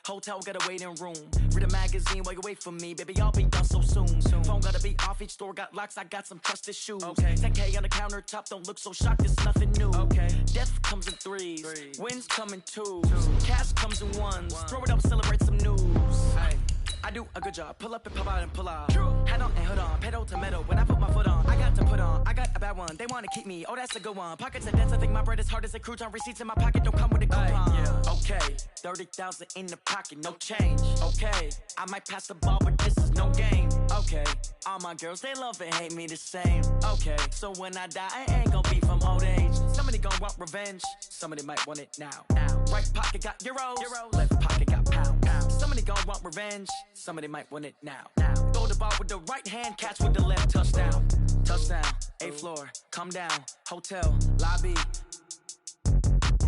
Hotel got a waiting room. Read a magazine while you wait for me. Baby, I'll be done so soon. Phone gotta be off, each store got locks. I got some trusted shoes. 10K on the countertop, don't look so shocked, it's nothing new. Death comes in threes. Wins come in twos. Cash comes in ones. Throw it up, celebrate some news. I do a good job. Pull up and pop out and pull out. Head on and hood on. Pedal to metal. When I put my foot on, I got to put on. I got a bad one. They want to keep me. Oh, that's a good one. Pockets are dense. I think my bread is hard as a crouton. Receipts in my pocket don't come with a coupon. Okay, 30,000 in the pocket, no change. Okay, I might pass the ball, but this is no game. Okay, all my girls, they love and hate me the same. Okay, so when I die, I ain't gonna be from old age. Somebody gonna want revenge. Somebody might want it now. Right pocket got euros. Left pocket got pounds. Somebody gonna want revenge. Somebody might want it now. Throw the ball with the right hand, catch with the left. Touchdown. Touchdown. 8th floor. Come down. Hotel. Lobby.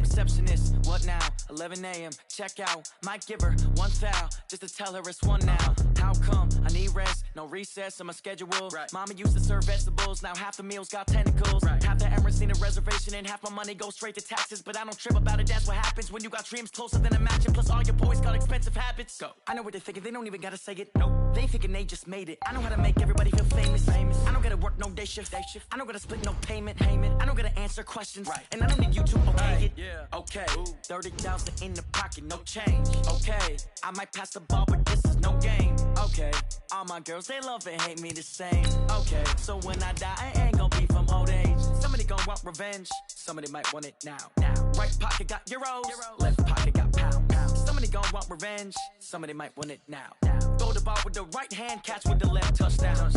Receptionist, what now? 11 a.m. Check out. Might give her one foul just to tell her it's one now. How come? I need rest, no recess in my schedule. Mama used to serve vegetables, now half the meals got tentacles. Half the Emirates need a reservation and half my money goes straight to taxes. But I don't trip about it, that's what happens when you got dreams closer than a mansion. Plus all your boys got expensive habits. Go. I know what they're thinking, they don't even gotta say it. Nope. They thinking they just made it. I know how to make everybody feel famous. I don't gotta work no day shift. I don't gotta split no payment. I don't gotta answer questions. And I don't need you to okay it. Okay, 30,000 in the pocket, no change. Okay, I might pass the ball, but this is no game. Okay, all my girls, they love and hate me the same. Okay, so when I die, I ain't gonna be from old age. Somebody gonna want revenge. Somebody might want it now. Right pocket got euros. Left pocket got pounds. Somebody gonna want revenge. Somebody might want it now. Throw the ball with the right hand, catch with the left. Touchdown.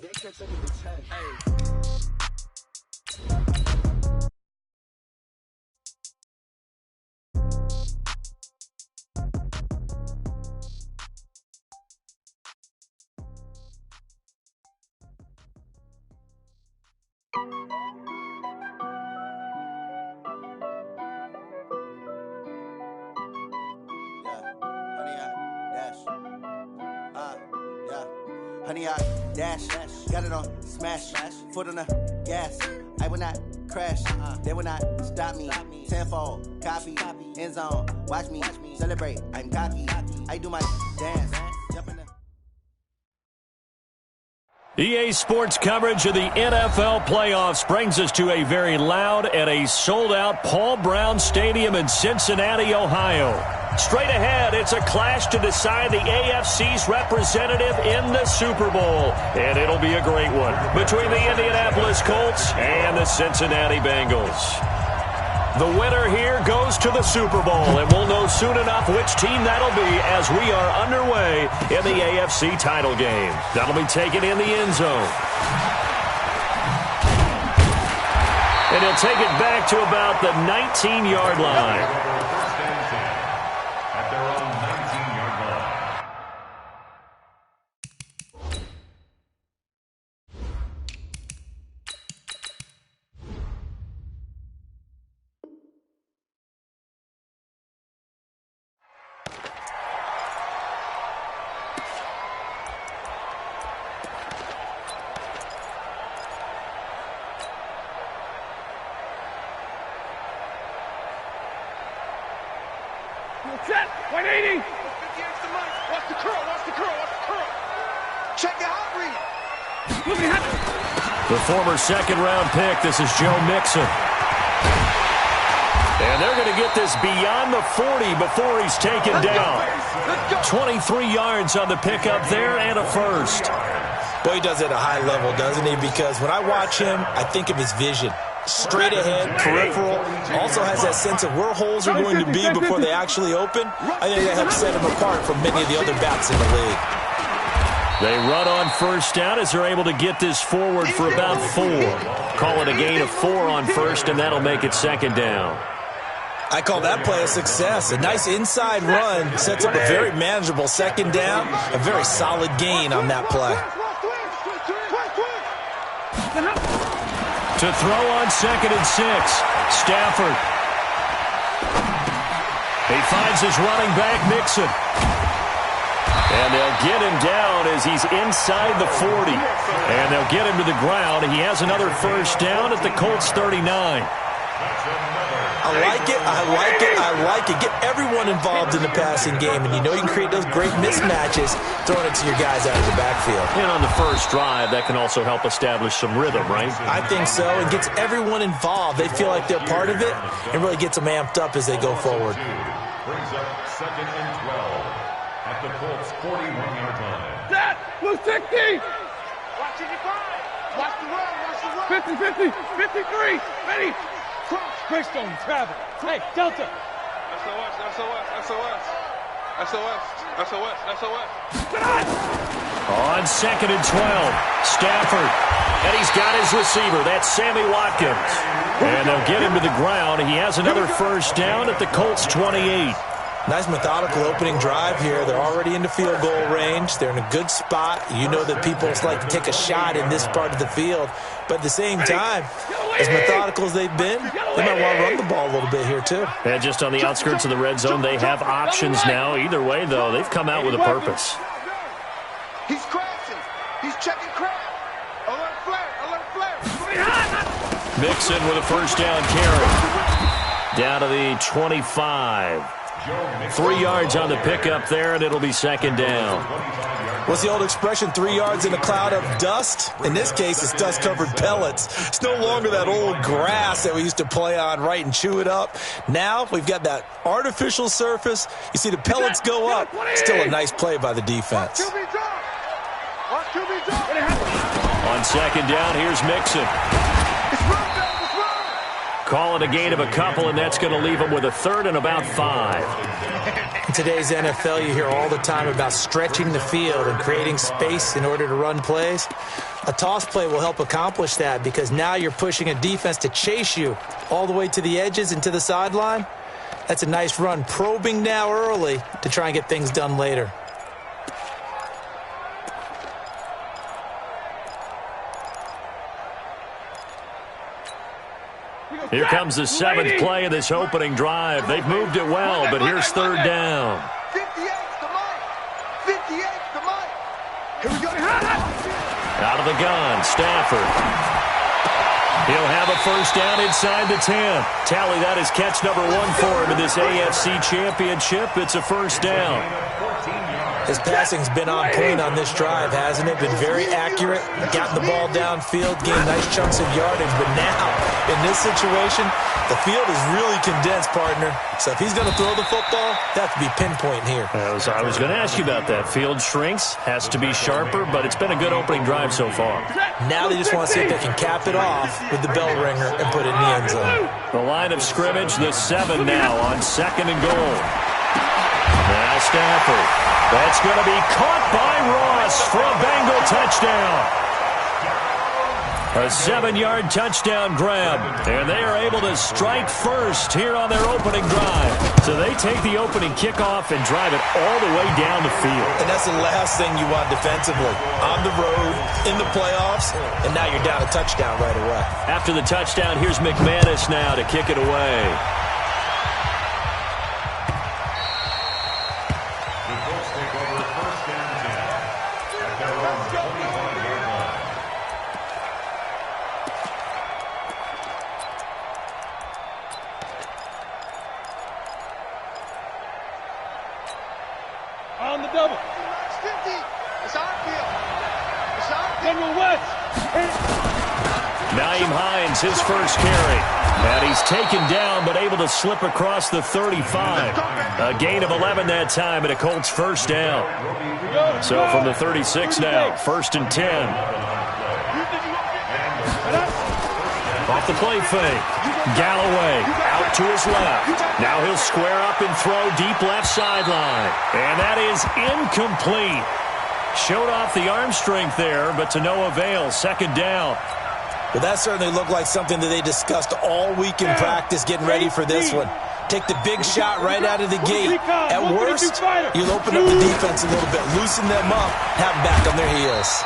They can't take it to 10. Honey, I dash, got it on smash, foot on the gas. I will not crash, they will not stop me. Tenfold, copy, end zone, watch me celebrate. I'm cocky, I do my dance, jump in the. EA Sports coverage of the NFL playoffs brings us to a very loud and a sold-out Paul Brown Stadium in Cincinnati, Ohio. Straight ahead, it's a clash to decide the AFC's representative in the Super Bowl. And it'll be a great one between the Indianapolis Colts and the Cincinnati Bengals. The winner here goes to the Super Bowl, and we'll know soon enough which team that'll be as we are underway in the AFC title game. That'll be taken in the end zone. And he'll take it back to about the 19-yard line. Set, 180. 50 extra money. Watch the curl, watch the curl, watch the curl. Check your hot read. The former second-round pick, this is Joe Mixon. And they're going to get this beyond the 40 before he's taken down. 23 yards on the pickup there and a first. Boy, he does it at a high level, doesn't he? Because when I watch him, I think of his vision. Straight ahead, peripheral, also has that sense of where holes are going to be before they actually open. I think that helps set him apart from many of the other backs in the league. They run on first down as they're able to get this forward for about 4. Call it a gain of 4 on first, and that'll make it second down. I call that play a success. A nice inside run sets up a very manageable second down, a very solid gain on that play. To throw on 2nd and 6, Stafford. He finds his running back, Mixon. And they'll get him down as he's inside the 40. And they'll get him to the ground. He has another first down at the Colts 39. I like it. Get everyone involved in the passing game, and you know you can create those great mismatches throwing it to your guys out of the backfield. And on the first drive, that can also help establish some rhythm, right? I think so. It gets everyone involved. They feel like they're part of it and really gets them amped up as they go forward. Brings up 2nd and 12 at the Colts 41-yard line. Set! Blue 60! Watch it, watch the run, watch the run. 50, 50, 53, ready. Cross, Greystone, travel. Hey, Delta. SOS. On 2nd and 12, Stafford. And he's got his receiver. That's Sammy Watkins. And they'll get him to the ground. He has another first down at the Colts 28. Nice methodical opening drive here. They're already into field goal range. They're in a good spot. You know that people like to take a shot in this part of the field. But at the same time, as methodical as they've been, they might want to run the ball a little bit here too. And just on the outskirts of the red zone, they have options now. Either way, though, they've come out with a purpose. He's crashing. He's checking crash. Alert flare. Mixon with a first down carry. Down to the 25. 3 yards on the pickup there, and it'll be 2nd down. What's the old expression, 3 yards in a cloud of dust? In this case, it's dust-covered pellets. It's no longer that old grass that we used to play on, right, and chew it up. Now we've got that artificial surface. You see the pellets go up. Still a nice play by the defense. On 2nd down, here's Mixon. Call it a gain of a couple, and that's going to leave them with a 3rd and about 5. In today's NFL, you hear all the time about stretching the field and creating space in order to run plays. A toss play will help accomplish that because now you're pushing a defense to chase you all the way to the edges and to the sideline. That's a nice run, probing now early to try and get things done later. Here comes the 7th play of this opening drive. They've moved it well, but here's 3rd down. 58's the Mike. 58's the Mike. Here we go. Out of the gun, Stafford. He'll have a first down inside the 10. Tally, that is catch number 1 for him in this AFC Championship. It's a first down. His passing's been on point on this drive, hasn't it? Been very accurate, gotten the ball downfield, gained nice chunks of yardage. But now, in this situation, the field is really condensed, partner. So if he's going to throw the football, that has to be pinpoint here. I was going to ask you about that. Field shrinks, has to be sharper, but it's been a good opening drive so far. Now they just want to see if they can cap it off with the bell ringer and put it in the end zone. The line of scrimmage, the 7 now on 2nd and goal. Now Stafford. That's going to be caught by Ross for a Bengal touchdown. A 7-yard touchdown grab. And they are able to strike first here on their opening drive. So they take the opening kickoff and drive it all the way down the field. And that's the last thing you want defensively. On the road, in the playoffs, and now you're down a touchdown right away. After the touchdown, here's McManus now to kick it away. On the double. 50. It's our field. It's our field. General West. Naeem Hines, his first carry. And he's taken down, but able to slip across the 35. A gain of 11 that time, and a Colts first down. So from the 36 now, 1st and 10. Off the play fake. Galloway out to his left. Now he'll square up and throw deep left sideline. And that is incomplete. Showed off the arm strength there, but to no avail. 2nd down. Well, that certainly looked like something that they discussed all week in practice getting ready for this one. Take the big shot right out of the gate. At worst, you'll open up the defense a little bit, loosen them up, have them back on their heels.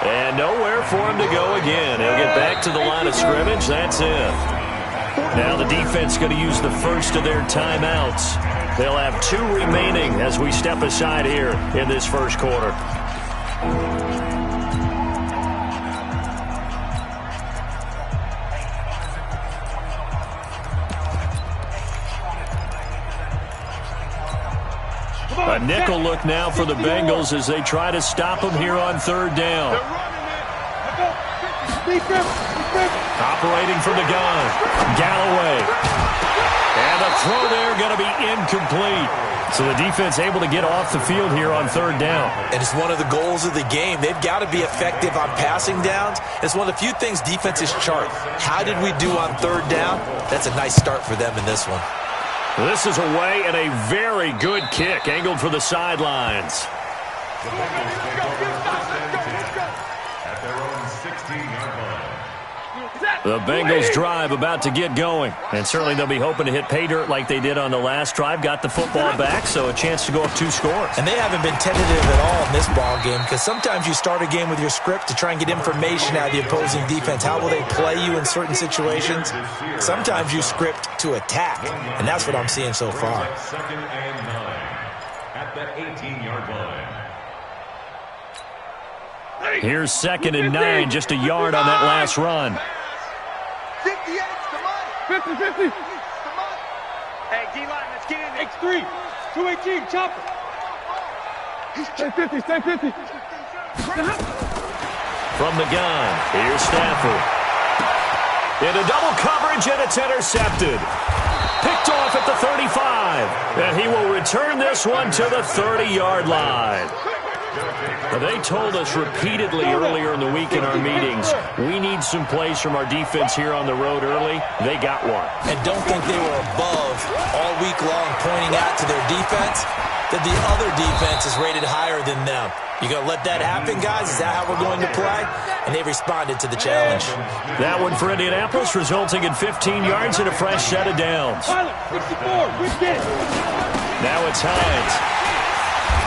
And nowhere for him to go again. He'll get back to the line of scrimmage. That's it. Now the defense going to use the first of their timeouts. They'll have 2 remaining as we step aside here in this first quarter. A nickel look now for the Bengals as they try to stop them here on third down. Operating from the gun, Galloway. And the throw there going to be incomplete. So the defense able to get off the field here on third down. And it's one of the goals of the game. They've got to be effective on passing downs. It's one of the few things defenses chart. How did we do on third down? That's a nice start for them in this one. This is away and a very good kick angled for the sidelines. The Bengals take over first and 10 at their own 16-yard line. The Bengals drive about to get going. And certainly they'll be hoping to hit pay dirt like they did on the last drive. Got the football back, so a chance to go up 2 scores. And they haven't been tentative at all in this ball game because sometimes you start a game with your script to try and get information out of the opposing defense. How will they play you in certain situations? Sometimes you script to attack, and that's what I'm seeing so far. Second and 9 at the 18-yard line. Here's second and 9, just a yard on that last run. 50, 50. Hey, D-line, let's get in there. X3, 218, chopper. Stay 50, stay 50. From the gun, here's Stafford. Into double coverage, and it's intercepted. Picked off at the 35. And he will return this one to the 30-yard line. They told us repeatedly earlier in the week in our meetings, we need some plays from our defense here on the road early. They got one. And don't think they were above all week long pointing out to their defense that the other defense is rated higher than them. You going to let that happen, guys? Is that how we're going to play? And they responded to the challenge. That one for Indianapolis, resulting in 15 yards and a fresh set of downs. 64, now it's Hines.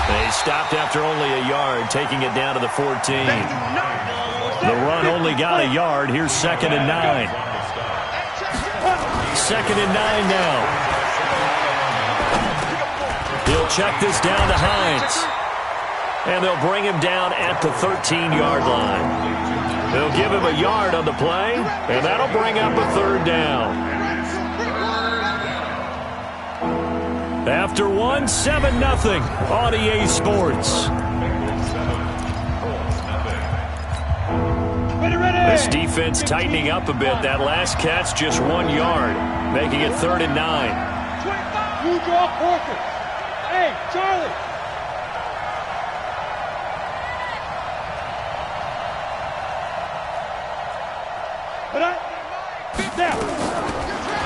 They stopped after only a yard, taking it down to the 14. The run only got a yard. Here's second and 9. Second and 9 now. He'll check this down to Hines. And they'll bring him down at the 13-yard line. They'll give him a yard on the play, and that'll bring up a third down. After 1, 7-0 on EA Sports. This defense tightening up a bit. That last catch just 1 yard, making it 3rd and 9. You draw Parker. Hey, Charlie.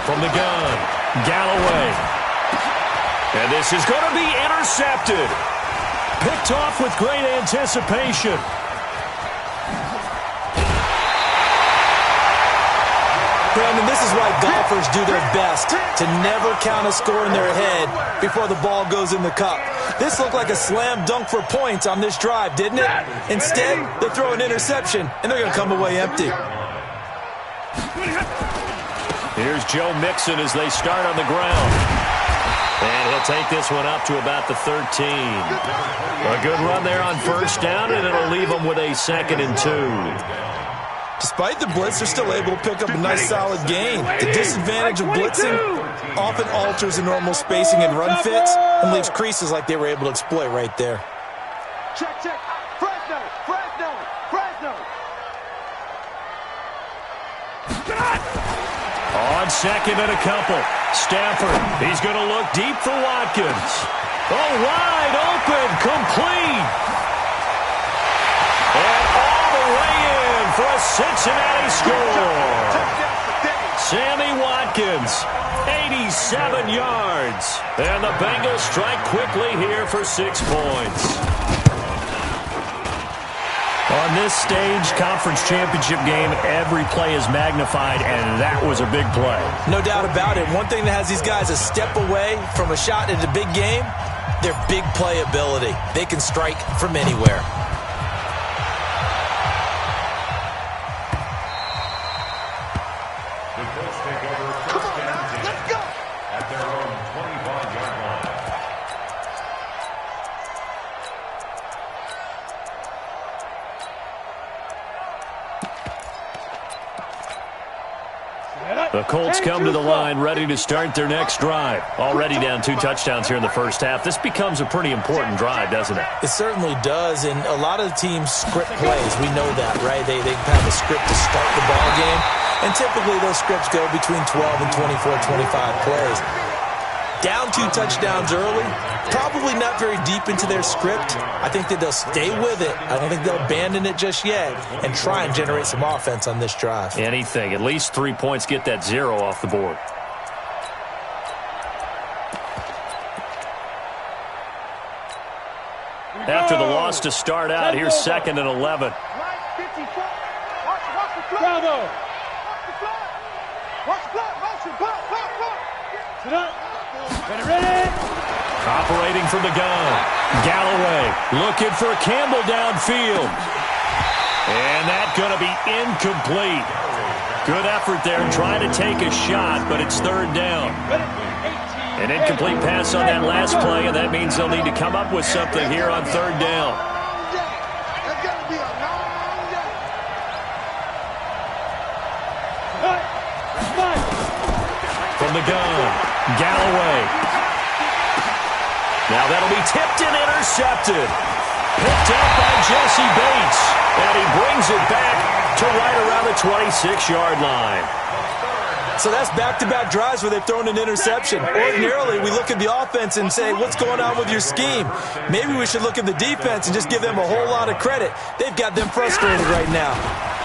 From the gun, Galloway. And this is going to be intercepted. Picked off with great anticipation. Brandon, this is why golfers do their best to never count a score in their head before the ball goes in the cup. This looked like a slam dunk for points on this drive, didn't it? Instead, they throw an interception, and they're going to come away empty. Here's Joe Mixon as they start on the ground. And he'll take this one up to about the 13. A good run there on first down, and it'll leave them with a 2nd and 2. Despite the blitz, they're still able to pick up a nice solid gain. The disadvantage of blitzing often alters the normal spacing and run fits and leaves creases like they were able to exploit right there. Check. Fresno. On second and a couple. Stafford, he's going to look deep for Watkins. Oh, wide open, complete. And all the way in for a Cincinnati score. Sammy Watkins, 87 yards. And the Bengals strike quickly here for 6 points. On this stage, conference championship game, every play is magnified, and that was a big play. No doubt about it. One thing that has these guys a step away from a shot in a big game, their big playability. They can strike from anywhere. The Colts take over first and 10 at their own 25-yard line. The Colts come to the line ready to start their next drive. Already down 2 touchdowns here in the first half. This becomes a pretty important drive, doesn't it? It certainly does, and a lot of the teams script plays. We know that, right? They have a script to start the ball game, and typically those scripts go between 12 and 24, 25 plays. Down 2 touchdowns early, probably not very deep into their script. I think that they'll stay with it. I don't think they'll abandon it just yet and try and generate some offense on this drive. Anything. At least 3 points, get that 0 off the board. After the loss to start out, here's 2nd and 11. Bravo! Ready? Operating from the gun. Galloway looking for Campbell downfield. And that's going to be incomplete. Good effort there trying to take a shot, but it's 3rd down. An incomplete pass on that last play, and that means they'll need to come up with something here on 3rd down. From the gun, Galloway. Now that'll be tipped and intercepted. Picked up by Jesse Bates. And he brings it back to right around the 26-yard line. So that's back-to-back drives where they've thrown an interception. Ordinarily, we look at the offense and say, what's going on with your scheme? Maybe we should look at the defense and just give them a whole lot of credit. They've got them frustrated right now.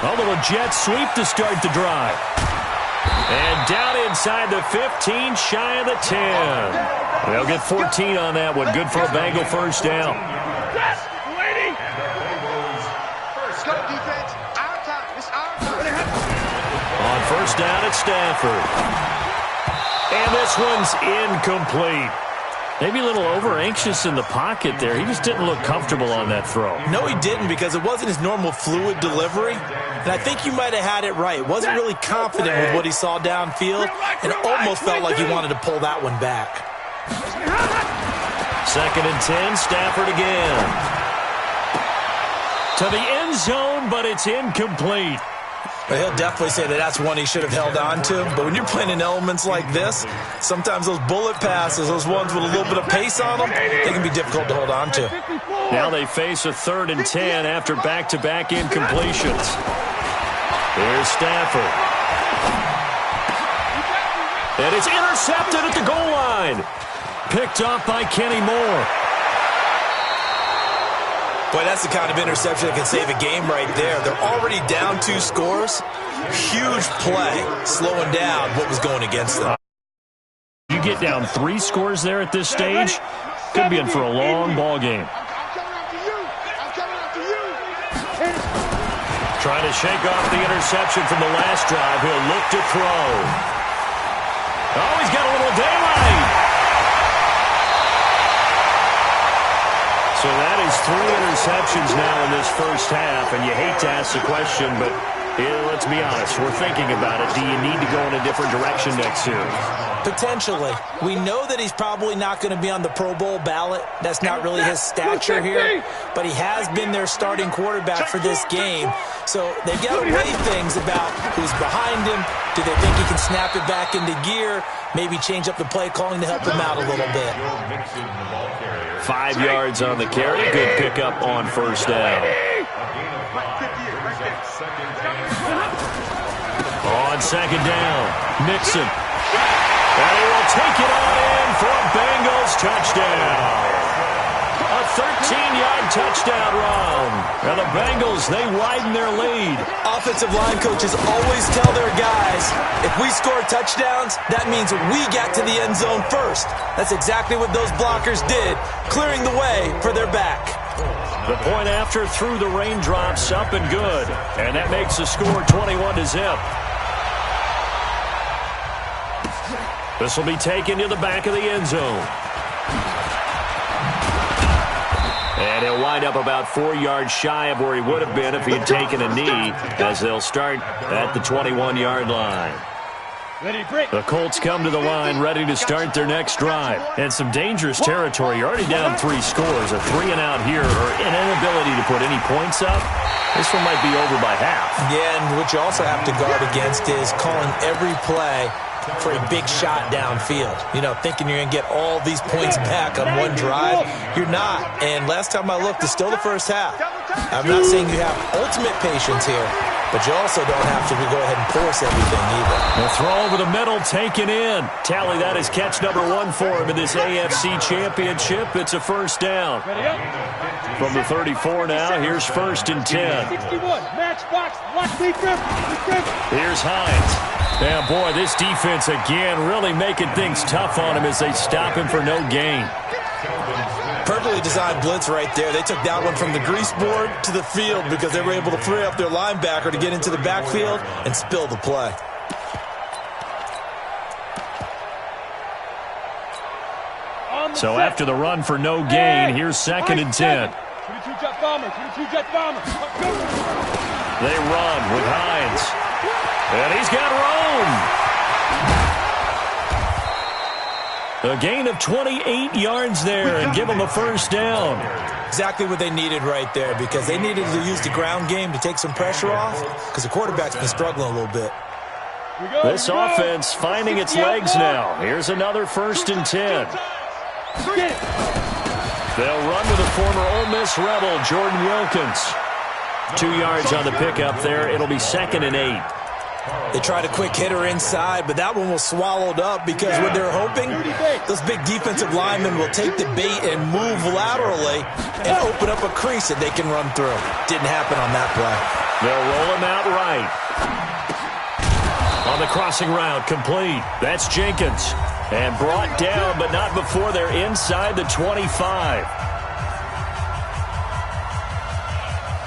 A little jet sweep to start the drive. And down inside the 15, shy of the 10. They'll get 14 on that one. Good for a Bengal first down. On first down, it's Stafford. And this one's incomplete. Maybe a little over-anxious in the pocket there. He just didn't look comfortable on that throw. No, he didn't, because it wasn't his normal fluid delivery. And I think you might have had it right. Wasn't really confident with what he saw downfield, and almost felt like he wanted to pull that one back. 2nd and 10, Stafford again. To the end zone, but it's incomplete. But he'll definitely say that that's one he should have held on to. But when you're playing in elements like this, sometimes those bullet passes, those ones with a little bit of pace on them, they can be difficult to hold on to. Now they face a 3rd and 10 after back-to-back incompletions. Here's Stafford. And it's intercepted at the goal line. Picked off by Kenny Moore. Boy, that's the kind of interception that can save a game right there. They're already down 2 scores. Huge play, slowing down what was going against them. You get down 3 scores there at this stage, could be in for a long ball game. Trying to shake off the interception from the last drive. He'll look to throw. Oh, he's got a little daylight. So that is 3 interceptions now in this first half, and you hate to ask the question, but let's be honest, we're thinking about it. Do you need to go in a different direction next year? Potentially. We know that he's probably not going to be on the Pro Bowl ballot. That's not really his stature here, but he has been their starting quarterback for this game. So they've got to weigh things about who's behind him. Do they think he can snap it back into gear? Maybe change up the play calling to help him out a little bit. 5 yards on the carry. Good pickup on first down. On 2nd down, Mixon. And he will take it on in for a Bengals touchdown. A 13-yard touchdown run. Now the Bengals, they widen their lead. Offensive line coaches always tell their guys, if we score touchdowns, that means we got to the end zone first. That's exactly what those blockers did, clearing the way for their back. The point after through the raindrops, up and good. And that makes the score 21-0. This will be taken to the back of the end zone. And he'll wind up about 4 yards shy of where he would have been if he had taken a knee, as they'll start at the 21-yard line. The Colts come to the line ready to start their next drive. And some dangerous territory. You're already down 3 scores. A 3-and-out here or an inability to put any points up. This one might be over by half. Yeah, and what you also have to guard against is calling every play for a big shot downfield. You know, thinking you're going to get all these points back on one drive. You're not. And last time I looked, it's still the first half. I'm not saying you have ultimate patience here, but you also don't have to go ahead and force everything either. The throw over the middle, taken in. Tally, that is catch number 1 for him in this AFC Championship. It's a first down. From the 34 now, here's 1st and 10. 61, match box, watch defense. Here's Hines. Yeah, boy, this defense again really making things tough on him as they stop him for no gain. Perfectly designed blitz right there. They took that one from the grease board to the field because they were able to free up their linebacker to get into the backfield and spill the play. So after the run for no gain, here's 2nd and 10. 22 jet bomber, 22 jet bomber. They run with Hines. And he's got room. A gain of 28 yards there and give them a first down. Exactly what they needed right there because they needed to use the ground game to take some pressure off because the quarterback's been struggling a little bit. This offense finding its legs now. Here's another 1st and 10. They'll run with a former Ole Miss Rebel, Jordan Wilkins. 2 yards on the pickup there. It'll be 2nd and 8. They tried a quick hitter inside, but that one was swallowed up because what they're hoping, those big defensive linemen will take the bait and move laterally and open up a crease that they can run through. Didn't happen on that play. They'll roll him out right. On the crossing route, complete. That's Jenkins. And brought down, but not before they're inside the 25.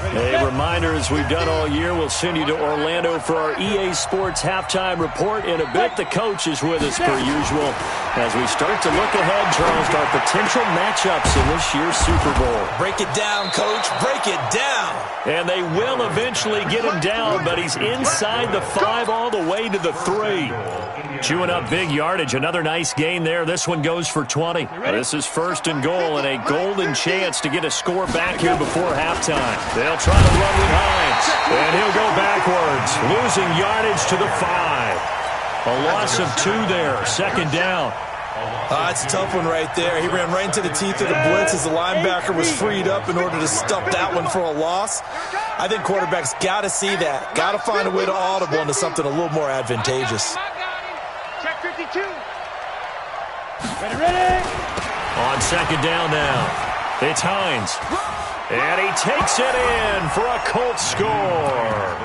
A reminder, as we've done all year, we'll send you to Orlando for our EA Sports halftime report. In a bit, the coach is with us per usual as we start to look ahead, Charles, to our potential matchups in this year's Super Bowl. Break it down, Coach. Break it down. And they will eventually get him down, but he's inside the 5 all the way to the 3. Chewing up big yardage. Another nice gain there. This one goes for 20. This is 1st and goal and a golden chance to get a score back here before halftime. They'll try to run with Hines. And he'll go backwards, losing yardage to the 5. A loss of 2 there. 2nd down. It's a tough one right there. He ran right into the teeth of the blitz as the linebacker was freed up in order to stop that one for a loss. I think quarterbacks got to see that. Got to find a way to audible into something a little more advantageous. Check 52. Ready. On 2nd down now, it's Hines. And he takes it in for a Colts score.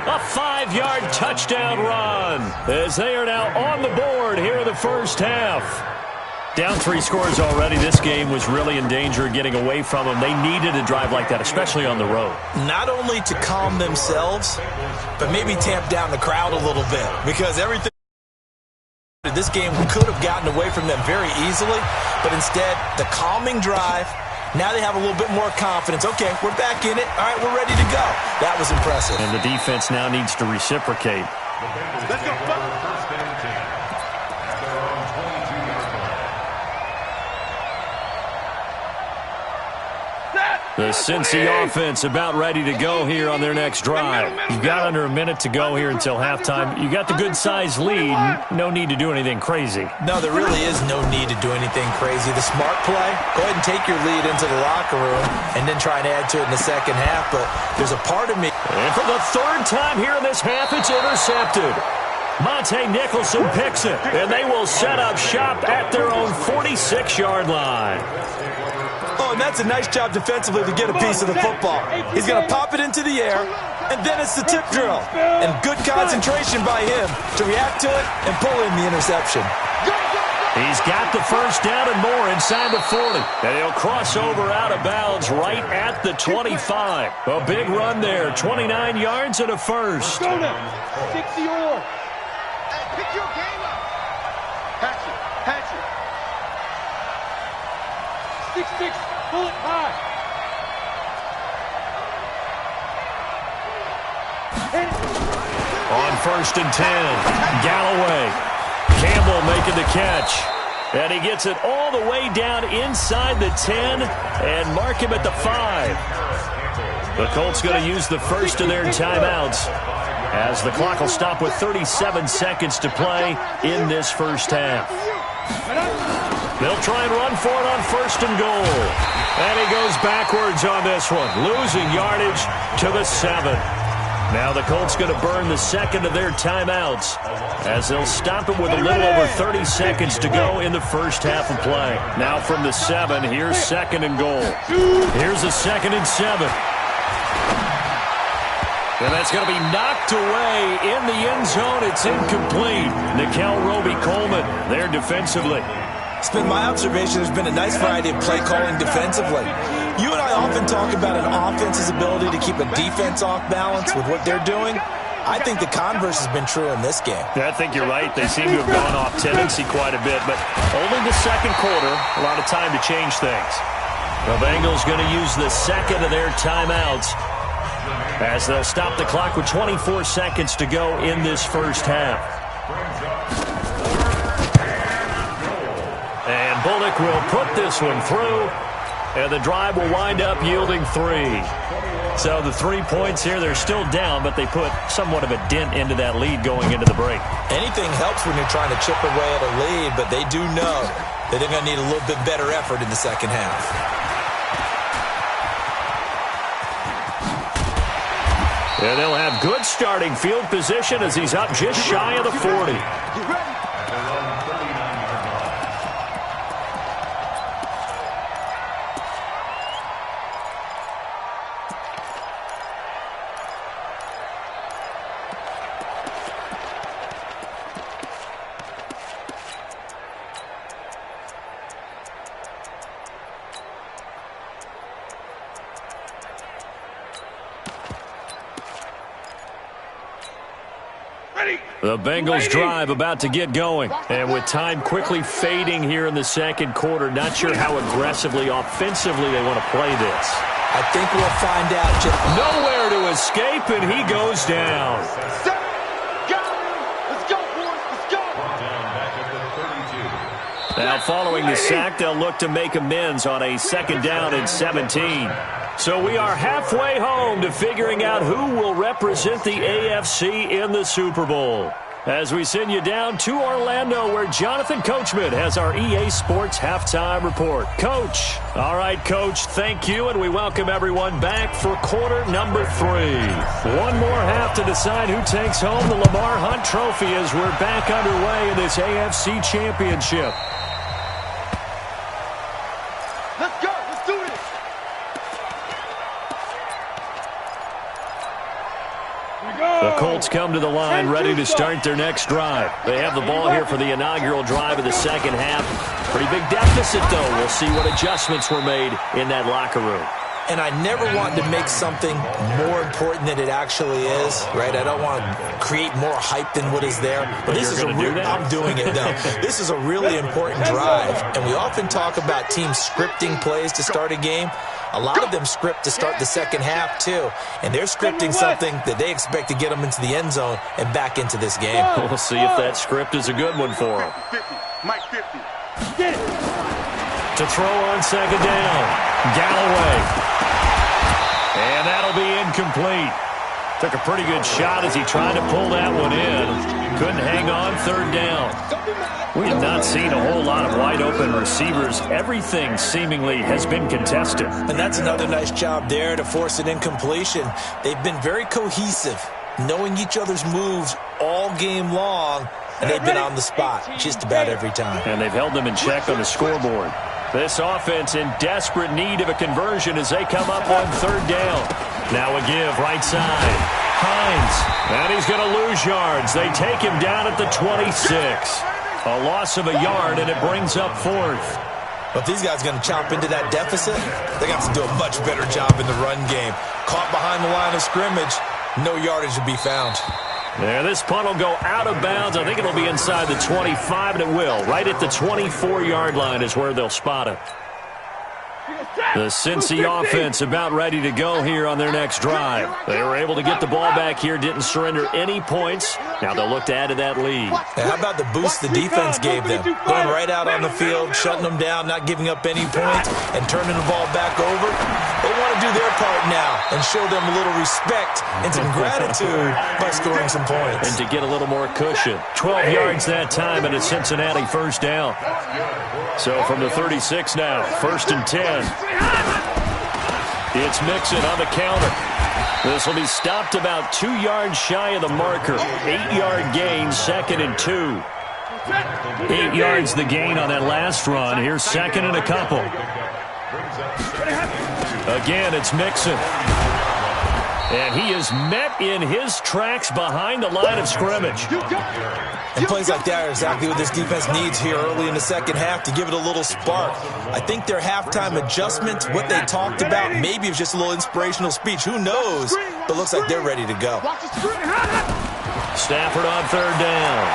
A 5-yard touchdown run as they are now on the board here in the first half. Down 3 scores already. This game was really in danger of getting away from them. They needed a drive like that, especially on the road. Not only to calm themselves, but maybe tamp down the crowd a little bit because everything. This game could have gotten away from them very easily, but instead, the calming drive, now they have a little bit more confidence. Okay, we're back in it. All right, we're ready to go. That was impressive. And the defense now needs to reciprocate. Let's go. First and 10 at their own 22-yard line. The Cincy offense about ready to go here on their next drive. You've got under a minute to go here until halftime. You got the good-sized lead. No need to do anything crazy. No, there really is no need to do anything crazy. The smart play, go ahead and take your lead into the locker room and then try and add to it in the second half. But there's a part of me. And for the 3rd time here in this half, it's intercepted. Monte Nicholson picks it, and they will set up shop at their own 46-yard line. Oh, and that's a nice job defensively to get a piece of the football. He's going to pop it into the air, and then it's the tip drill. And good concentration by him to react to it and pull in the interception. He's got the first down and more inside the 40. And he'll cross over out of bounds right at the 25. A big run there, 29 yards and a first. Go now. 60 or more. Pick your game up. Hatch it. 6-6, bullet high. Hit it. On 1st and 10, Galloway. Campbell making the catch. And he gets it all the way down inside the 10 and mark him at the 5. The Colts going to use the first of their timeouts as the clock will stop with 37 seconds to play in this first half. They'll try and run for it on 1st and goal. And he goes backwards on this one, losing yardage to the 7. Now the Colts going to burn the second of their timeouts as they'll stop it with a little over 30 seconds to go in the first half of play. Now from the 7, here's 2nd and goal. Here's a 2nd and 7. And that's going to be knocked away in the end zone. It's incomplete. Nickel Roby-Coleman there defensively. It's been my observation there's been a nice variety of play calling defensively. You and I often talk about an offense's ability to keep a defense off balance with what they're doing. I think the converse has been true in this game. Yeah, I think you're right. They seem to have gone off tendency quite a bit, but only the second quarter, a lot of time to change things. The Bengals going to use the second of their timeouts as they'll stop the clock with 24 seconds to go in this first half. And Bullock will put this one through, and the drive will wind up yielding 3. So the 3 points here, they're still down, but they put somewhat of a dent into that lead going into the break. Anything helps when you're trying to chip away at a lead, but they do know that they're going to need a little bit better effort in the second half. And they'll have good starting field position as he's up just shy of the 40. The Bengals drive about to get going. And with time quickly fading here in the second quarter, not sure how aggressively, offensively they want to play this. I think we'll find out. Nowhere to escape, and he goes down. Let's go, boys. Let's go. Now following the sack, they'll look to make amends on a 2nd down and 17. So we are halfway home to figuring out who will represent the AFC in the Super Bowl. As we send you down to Orlando, where Jonathan Coachman has our EA Sports Halftime Report. Coach. All right, Coach, thank you, and we welcome everyone back for quarter number 3. One more half to decide who takes home the Lamar Hunt Trophy as we're back underway in this AFC Championship. Let's go. Let's do this. The Colts come to the line ready to start their next drive. They have the ball here for the inaugural drive of the second half. Pretty big deficit, though. We'll see what adjustments were made in that locker room. And I never want to make something more important than it actually is, right? I don't want to create more hype than what is there. But this is I'm doing it, though. This is a really important drive. And we often talk about teams scripting plays to start a game. A lot of them script to start the second half, too. And they're scripting something that they expect to get them into the end zone and back into this game. We'll see if that script is a good one for them. 50. Mike 50. To throw on 2nd down, Galloway. And that'll be incomplete. Took a pretty good shot as he tried to pull that one in. Couldn't hang on 3rd down. We have not seen a whole lot of wide-open receivers. Everything seemingly has been contested. And that's another nice job there to force an incompletion. They've been very cohesive, knowing each other's moves all game long, and they've been on the spot just about every time. And they've held them in check on the scoreboard. This offense in desperate need of a conversion as they come up on 3rd down. Now a give right side. Hines. And he's going to lose yards. They take him down at the 26. A loss of a yard, and it brings up 4th. But if these guys are going to chop into that deficit, they got to do a much better job in the run game. Caught behind the line of scrimmage, no yardage to be found. There, this punt will go out of bounds. I think it'll be inside the 25, and it will. Right at the 24-yard line is where they'll spot it. The Cincy offense about ready to go here on their next drive. They were able to get the ball back here, didn't surrender any points. Now they'll look to add to that lead. How about the boost the defense gave them? Going right out on the field, shutting them down, not giving up any points, and turning the ball back over. They want to do their part now and show them a little respect and some gratitude by scoring some points. And to get a little more cushion. 12 yards that time, and a Cincinnati first down. So from the 36 now, 1st and 10. It's Mixon on the counter. This will be stopped about 2 yards shy of the marker. 8-yard gain, 2nd and 2. 8 yards the gain on that last run. Here's 2nd and a couple. Again, it's Mixon. And he is met in his tracks behind the line of scrimmage. And plays like that are exactly what this defense needs here early in the second half to give it a little spark. I think their halftime adjustment, what they talked about, maybe it's just a little inspirational speech. Who knows? But looks like they're ready to go. Stafford on 3rd down.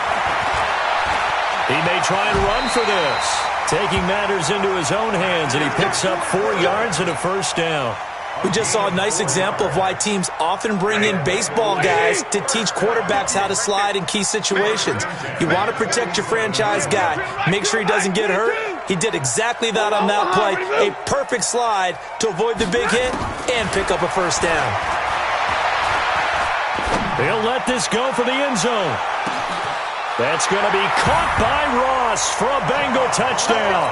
He may try and run for this. Taking matters into his own hands, and he picks up 4 yards and a first down. We just saw a nice example of why teams often bring in baseball guys to teach quarterbacks how to slide in key situations. You want to protect your franchise guy. Make sure he doesn't get hurt. He did exactly that on that play. A perfect slide to avoid the big hit and pick up a first down. They'll let this go for the end zone. That's going to be caught by Ross for a Bengal touchdown.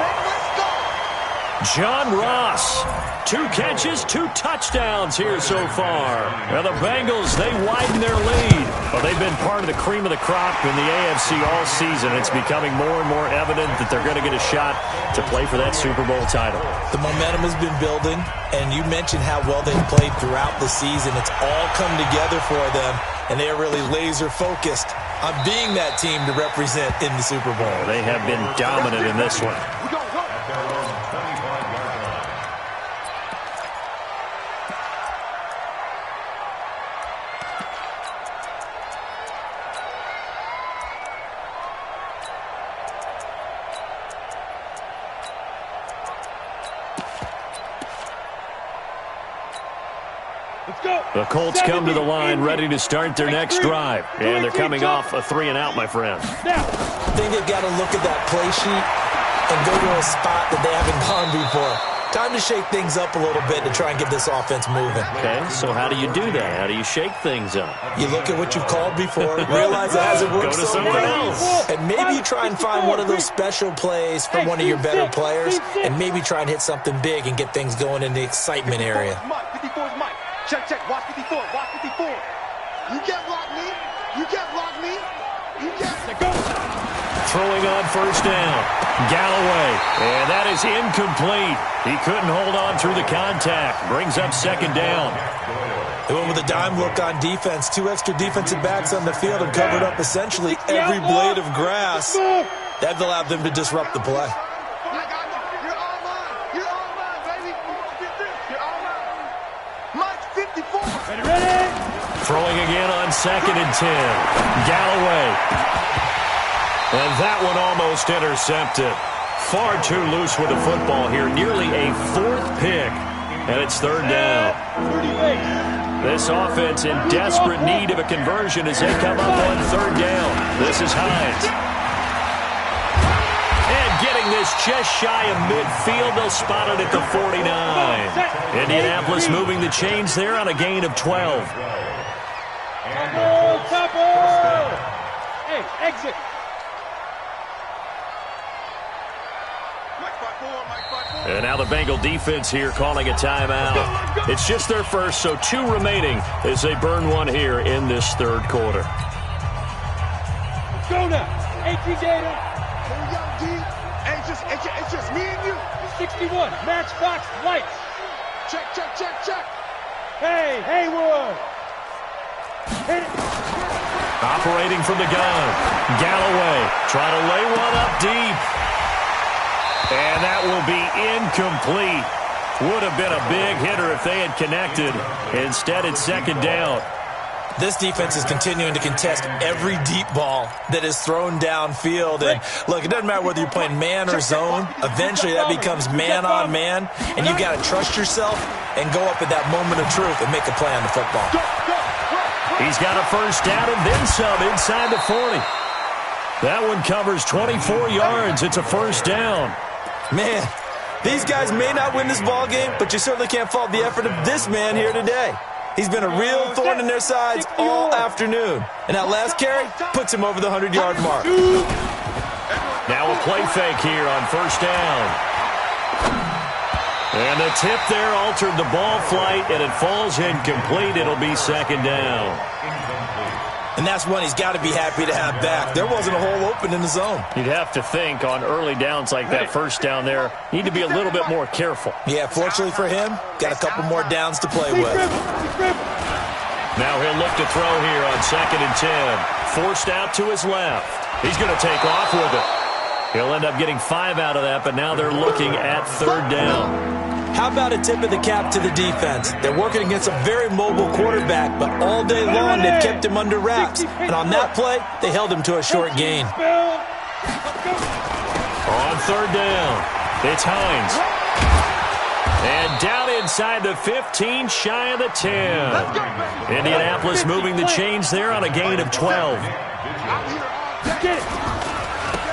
John Ross, 2 catches, 2 touchdowns here so far. Now the Bengals, they widen their lead. Well, they've been part of the cream of the crop in the AFC all season. It's becoming more and more evident that they're going to get a shot to play for that Super Bowl title. The momentum has been building, and you mentioned how well they've played throughout the season. It's all come together for them, and they are really laser-focused on being that team to represent in the Super Bowl. They have been dominant in this one. The Colts come to the line ready to start their next drive. And they're coming off a 3-and-out, my friend. I think they've got to look at that play sheet and go to a spot that they haven't gone before. Time to shake things up a little bit to try and get this offense moving. Okay, so how do you do that? How do you shake things up? You look at what you've called before, realize it hasn't worked Go to so something well, else. and maybe you try and find one of those special plays from one of your better players, and maybe try and hit something big and get things going in the excitement area. 54 is Mike. Check, check. Watch 54. Watch 54. You can't block me. You can't block me. You can't. Go. Throwing on 1st down. Galloway. And that is incomplete. He couldn't hold on through the contact. Brings up 2nd down. They went with a dime look on defense. 2 extra defensive backs on the field and covered up essentially every blade of grass. That allowed them to disrupt the play. Throwing again on 2nd and 10. Galloway. And that one almost intercepted. Far too loose with the football here. Nearly a 4th pick. And it's 3rd down. This offense in desperate need of a conversion as they come up on 3rd down. This is Hines. And getting this just shy of midfield. They'll spot it at the 49. Indianapolis moving the chains there on a gain of 12. Hey, exit. And now the Bengal defense here calling a timeout. It's just their first, so 2 remaining as they burn one here in this 3rd quarter. Go now. 18 data. It's just me and you. 61. Matchbox lights. Check, check, check, check. Hey, Haywood. Hit it. Operating from the gun. Galloway trying to lay one up deep. And that will be incomplete. Would have been a big hitter if they had connected. Instead, it's 2nd down. This defense is continuing to contest every deep ball that is thrown downfield. And look, it doesn't matter whether you're playing man or zone. Eventually that becomes man on man, and you've got to trust yourself and go up at that moment of truth and make a play on the football. He's got a first down and then some inside the 40. That one covers 24 yards. It's a first down. Man, these guys may not win this ball game, but you certainly can't fault the effort of this man here today. He's been a real thorn in their sides all afternoon. And that last carry puts him over the 100-yard mark. Now a play fake here on first down. And the tip there altered the ball flight, and it falls incomplete. It'll be second down. And that's one he's got to be happy to have back. There wasn't a hole open in the zone. You'd have to think on early downs like that first down there, you need to be a little bit more careful. Yeah, fortunately for him, got a couple more downs to play with. Now he'll look to throw here on 2nd and 10. Forced out to his left. He's going to take off with it. He'll end up getting 5 out of that, but now they're looking at 3rd down. How about a tip of the cap to the defense? They're working against a very mobile quarterback, but all day long they've kept him under wraps. And on that play, they held him to a short gain. On 3rd down, it's Hines. And down inside the 15, shy of the 10. Indianapolis moving the chains there on a gain of 12.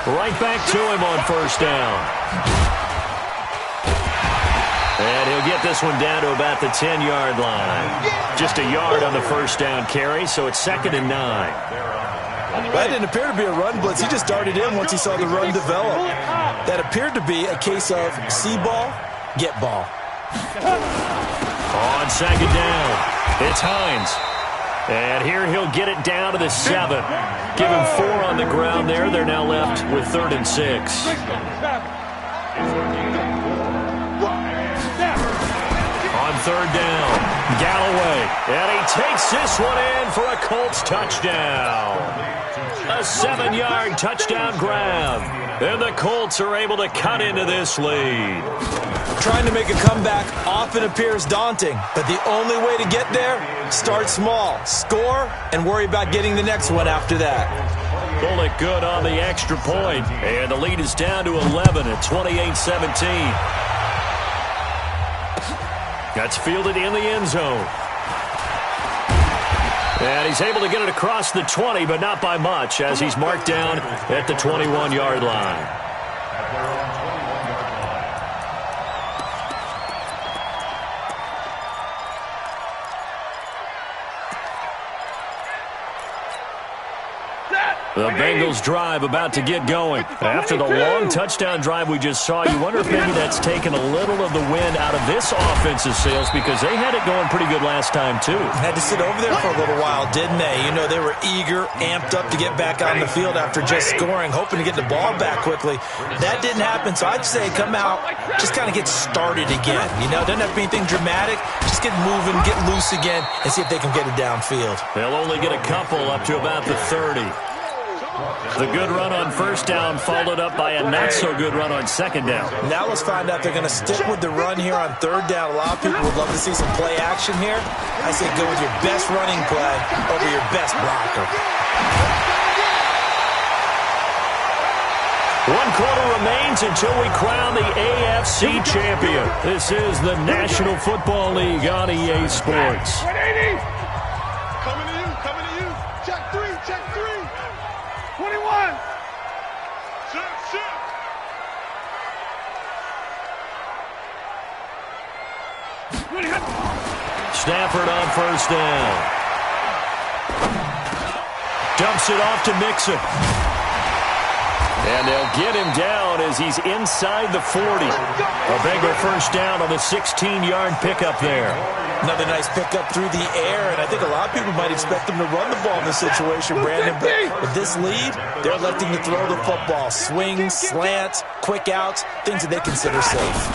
Right back to him on first down. And he'll get this one down to about the 10-yard line. Just a yard on the first down carry, so it's 2nd and 9. That didn't appear to be a run blitz. He just darted in once he saw the run develop. That appeared to be a case of see ball, get ball. On 2nd down, it's Hines. And here he'll get it down to the 7. Give him 4 on the ground there. They're now left with 3rd and 6. On 3rd down, Galloway. And he takes this one in for a Colts touchdown. A 7-yard touchdown grab. And the Colts are able to cut into this lead. Trying to make a comeback often appears daunting, but the only way to get there, start small, score, and worry about getting the next one after that. Pull it good on the extra point. And the lead is down to 11 at 28-17. That's fielded in the end zone. And he's able to get it across the 20, but not by much, as he's marked down at the 21-yard line. The Bengals drive about to get going. After the long touchdown drive we just saw, you wonder if maybe that's taken a little of the wind out of this offense's sails, because they had it going pretty good last time, too. Had to sit over there for a little while, didn't they? You know, they were eager, amped up to get back on the field after just scoring, hoping to get the ball back quickly. That didn't happen, so I'd say come out, just kind of get started again. You know, doesn't have to be anything dramatic. Just get moving, get loose again, and see if they can get it downfield. They'll only get a couple up to about the 30. The good run on first down followed up by a not-so-good run on second down. Now let's find out if they're going to stick with the run here on third down. A lot of people would love to see some play action here. I say go with your best running play over your best blocker. 1 quarter remains until we crown the AFC champion. This is the National Football League on EA Sports. 180! Coming to you. Check 3. 21! Check. Stafford on first down. Dumps it off to Mixon. And they'll get him down as he's inside the 40. A Bengal first down on the 16-yard pickup there. Another nice pickup through the air, and I think a lot of people might expect them to run the ball in this situation, Brandon. But with this lead, they're electing to throw the football. Swings, slants, quick outs, things that they consider safe.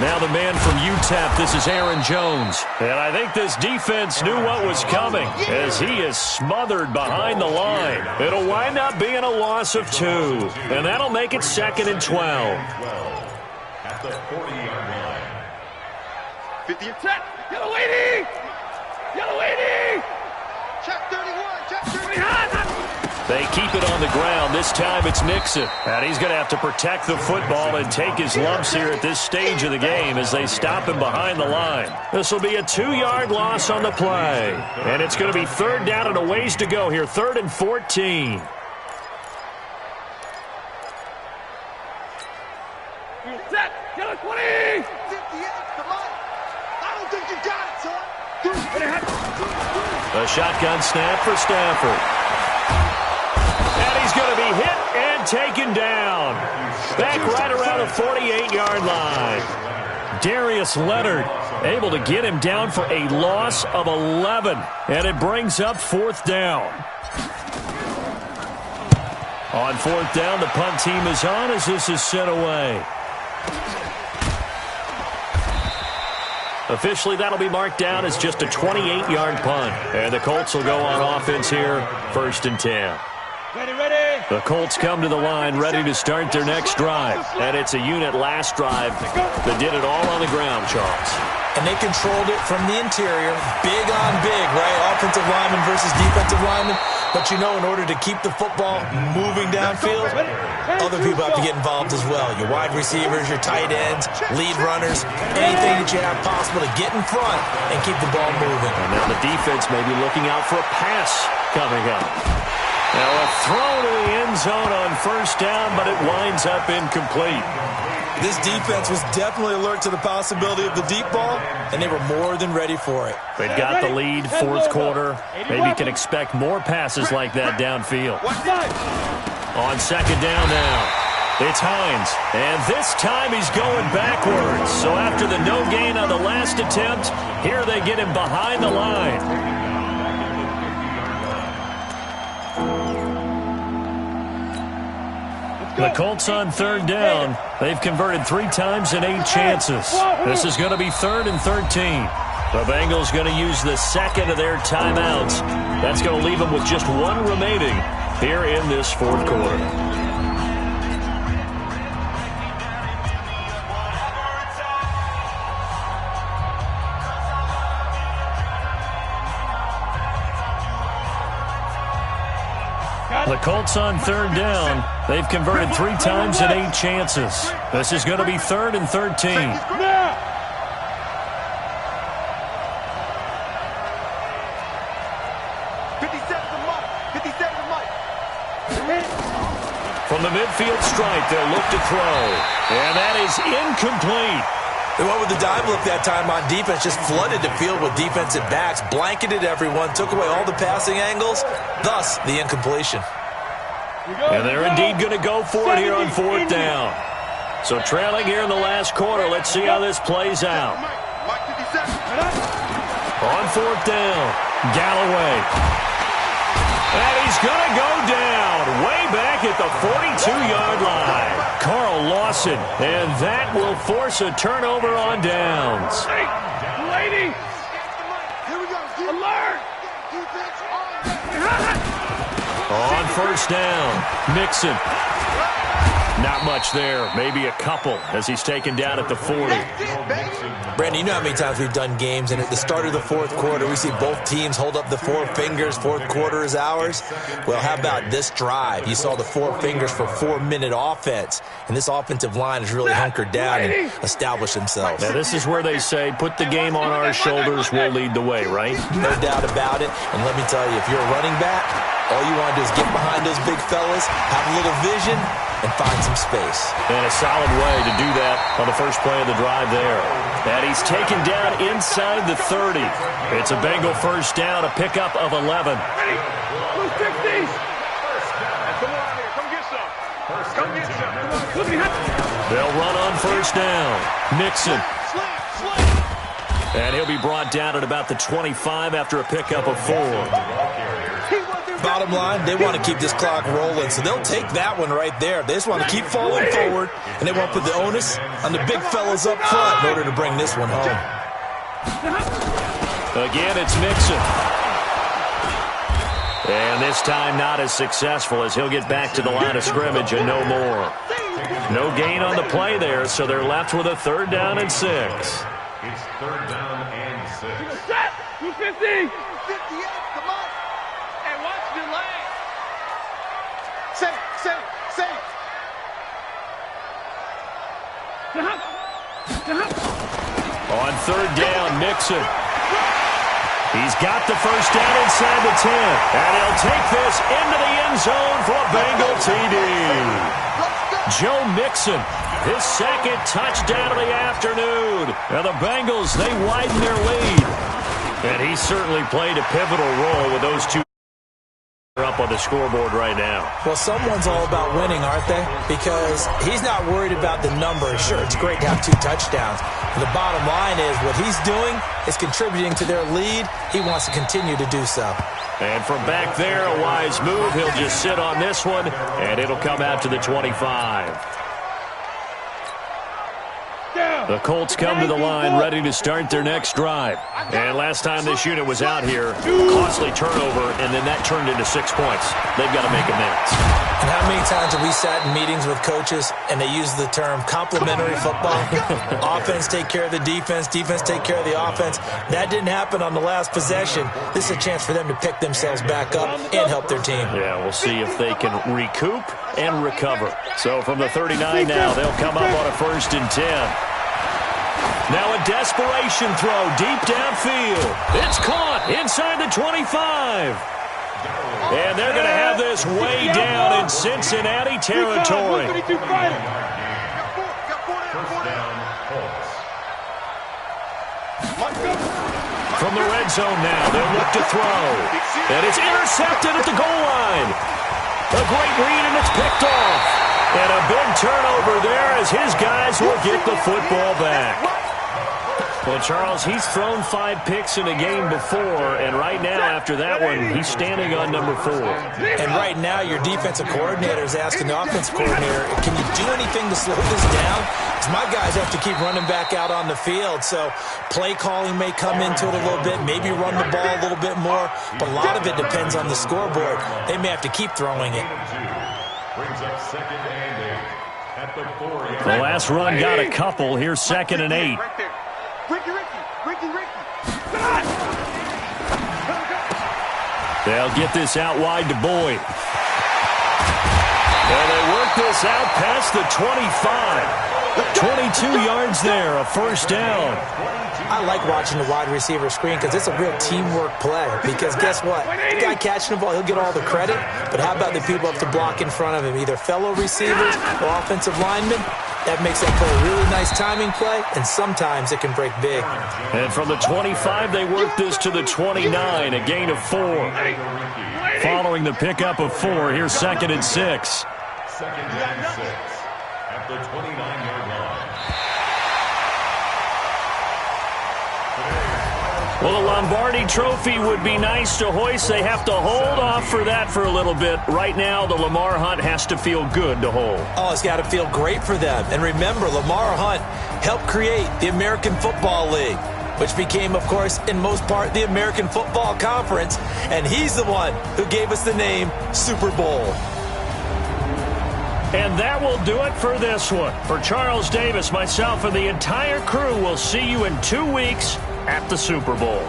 Now the man from UTEP, this is Aaron Jones. And I think this defense knew what was coming as he is smothered behind the line. It'll wind up being a loss of 2, and that'll make it 2nd and 12. At the 40-yard line. 50 and 10. Yellow lady! Check 31. Check 31. They keep it on the ground. This time it's Mixon. And he's going to have to protect the football and take his lumps here at this stage of the game as they stop him behind the line. This will be a 2-yard loss on the play. And it's going to be 3rd down and a ways to go here. 3rd and 14. Set. Get it, 20. 58. Come on. I don't think you got it, son. A shotgun snap for Stafford. And he's going to be hit and taken down. Back right around the 48-yard line. Darius Leonard able to get him down for a loss of 11. And it brings up 4th down. On 4th down, the punt team is on as this is sent away. Officially, that'll be marked down as just a 28-yard punt. And the Colts will go on offense here, 1st and 10. Ready. The Colts come to the line ready to start their next drive. And it's a unit last drive that did it all on the ground, Charles. And they controlled it from the interior. Big on big, right? Offensive lineman versus defensive lineman. But, you know, in order to keep the football moving downfield, other people have to get involved as well. Your wide receivers, your tight ends, lead runners, anything that you have possible to get in front and keep the ball moving. And now the defense may be looking out for a pass coming up. Now a throw to the end zone on 1st down, but it winds up incomplete. This defense was definitely alert to the possibility of the deep ball, and they were more than ready for it. They've got the lead, 4th quarter. Maybe you can expect more passes like that downfield. On 2nd down now, it's Hines. And this time he's going backwards. So after the no gain on the last attempt, here they get him behind the line. The Colts on 3rd down. They've converted 3 times in 8 chances. This is going to be 3rd and 13. The Bengals going to use the 2nd of their timeouts. That's going to leave them with just 1 remaining here in this 4th quarter. The Colts on 3rd down. They've converted 3 times in 8 chances. This is going to be 3rd and 13. From the midfield stripe, they'll look to throw. And that is incomplete. They went with the dime look that time on defense, just flooded the field with defensive backs, blanketed everyone, took away all the passing angles, thus the incompletion. And they're indeed going to go for it here on 4th down. So trailing here in the last quarter, let's see how this plays out. On 4th down, Galloway. And he's going to go down way back at the 42-yard line. Carl Lawson, and that will force a turnover on downs. Lady! Here we go. Alert! On 1st down, Mixon. Not much there, maybe a couple as he's taken down at the 40. Brandon, you know how many times we've done games, and at the start of the 4th quarter, we see both teams hold up the 4 fingers, 4th quarter is ours. Well, how about this drive? You saw the 4 fingers for 4-minute offense, and this offensive line has really hunkered down and established themselves. Now, this is where they say, put the game on our shoulders, we'll lead the way, right? No doubt about it, and let me tell you, if you're a running back, all you want to do is get behind those big fellas, have a little vision, and find some space. And a solid way to do that on the first play of the drive there. And he's taken down inside the 30. It's a Bengal 1st down, a pickup of 11. Ready? 260. Come on here. Come get some. Come get some. They'll run on 1st down. Mixon. And he'll be brought down at about the 25 after a pickup of 4. Bottom line, they want to keep this clock rolling, so they'll take that one right there. They just want to keep falling forward, and they want to put the onus on the big fellas up front in order to bring this one home. Again, it's Mixon. And this time not as successful as he'll get back to the line of scrimmage and no more. No gain on the play there, so they're left with a 3rd down and 6. It's 3rd down and 6. Set. 250. 58. Come on. On third down, Mixon. He's got the first down inside the 10. And he'll take this into the end zone for a Bengal TD. Joe Mixon, his second touchdown of the afternoon. And the Bengals, they widen their lead. And he certainly played a pivotal role with those two up on the scoreboard right now. Well, someone's all about winning, aren't they? Because he's not worried about the number. Sure, it's great to have 2 touchdowns. But the bottom line is what he's doing is contributing to their lead. He wants to continue to do so. And from back there, a wise move. He'll just sit on this one, and it'll come out to the 25. The Colts come to the line ready to start their next drive. And last time this unit was out here, costly turnover, and then that turned into 6 points. They've got to make amends. And how many times have we sat in meetings with coaches and they use the term complementary football? Offense take care of the defense, defense take care of the offense. That didn't happen on the last possession. This is a chance for them to pick themselves back up and help their team. Yeah, we'll see if they can recoup and recover. So from the 39 now, they'll come up on a 1st and 10. Now a desperation throw deep downfield. It's caught inside the 25. And they're going to have this way down in Cincinnati territory. From the red zone now, they'll look to throw. And it's intercepted at the goal line. A great read, and it's picked off. And a big turnover there as his guys will get the football back. Well, Charles, he's thrown 5 picks in a game before, and right now, after that one, he's standing on number 4. And right now, your defensive coordinator is asking the offensive coordinator, can you do anything to slow this down? Because my guys have to keep running back out on the field, so play calling may come into it a little bit, maybe run the ball a little bit more, but a lot of it depends on the scoreboard. They may have to keep throwing it. Brings up 2nd and 8 at the 4-yard. The last run got a couple. Here's 2nd and 8. They'll get this out wide to Boyd. And they work this out past the 25. 22 yards there, a 1st down. I like watching the wide receiver screen because it's a real teamwork play. Because guess what? The guy catching the ball, he'll get all the credit. But how about the people up to block in front of him? Either fellow receivers or offensive linemen. That makes that play a really nice timing play, and sometimes it can break big. And from the 25, they work this to the 29, a gain of 4. Following the pickup of 4, here's 2nd and 6. 2nd and 6 at the 29-yard line. Well, the Lombardi Trophy would be nice to hoist. They have to hold off for that for a little bit. Right now, the Lamar Hunt has to feel good to hold. Oh, it's got to feel great for them. And remember, Lamar Hunt helped create the American Football League, which became, of course, in most part, the American Football Conference. And he's the one who gave us the name Super Bowl. And that will do it for this one. For Charles Davis, myself, and the entire crew, we'll see you in 2 weeks at the Super Bowl.